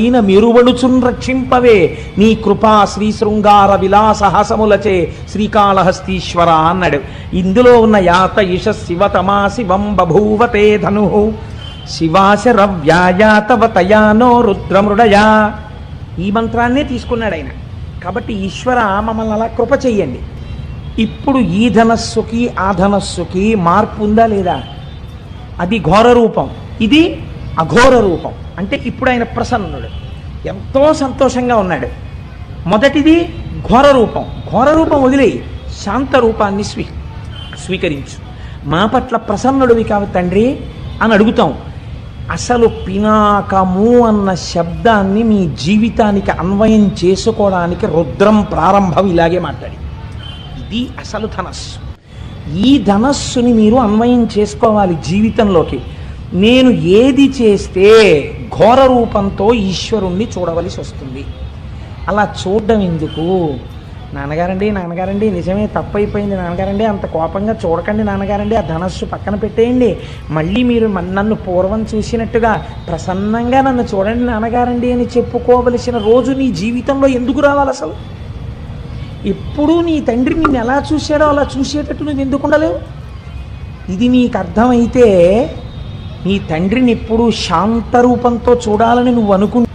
ఈయన మెరువడుచున్ రక్షింపవే నీ కృపా శ్రీ శృంగార విలాసహాసములచే శ్రీకాళహస్తీశ్వర అన్నాడు. ఇందులో ఉన్న యాత ఇష శివతమా శివం బభూవతే ధను శివాశరవ్యాయాతవతయానో రుద్రమృడయా. ఈ మంత్రాన్నే తీసుకున్నాడు ఆయన. కాబట్టి ఈశ్వర మమ్మల్ని అలా కృప చెయ్యండి. ఇప్పుడు ఈ ధనస్సుకి ఆ ధనస్సుకి మార్పు ఉందా లేదా? అది ఘోర రూపం, ఇది అఘోర రూపం. అంటే ఇప్పుడు ఆయన ప్రసన్నుడు, ఎంతో సంతోషంగా ఉన్నాడు. మొదటిది ఘోర రూపం. ఘోర రూపం వదిలే శాంత రూపాన్ని స్వీకరించు. మా పట్ల ప్రసన్నుడివి కావు తండ్రి అని అడుగుతాం. అసలు పినాకము అన్న శబ్దాన్ని మీ జీవితానికి అన్వయం చేసుకోవడానికి రుద్రం ప్రారంభం ఇలాగే మాట్లాడి. ఇది అసలు ధనస్సు. ఈ ధనస్సుని మీరు అన్వయం చేసుకోవాలి జీవితంలోకి. నేను ఏది చేస్తే ఘోర రూపంతో ఈశ్వరుణ్ణి చూడవలసి వస్తుంది. అలా చూడడం ఎందుకు? నాన్నగారండి నిజమే తప్పైపోయింది నాన్నగారండి, అంత కోపంగా చూడకండి నాన్నగారండి, ఆ ధనస్సు పక్కన పెట్టేయండి, మళ్ళీ మీరు నన్ను పూర్వం చూసినట్టుగా ప్రసన్నంగా నన్ను చూడండి నాన్నగారండి అని చెప్పుకోవలసిన రోజు నీ జీవితంలో ఎందుకు రావాలి? అసలు ఎప్పుడూ నీ తండ్రి నిన్ను ఎలా చూశాడో అలా చూసేటట్టు నువ్వు ఎందుకు ఉండలేవు? ఇది నీకు అర్థమైతే నీ తండ్రిని ఎప్పుడూ శాంత రూపంతో చూడాలని నువ్వు అనుకుంటా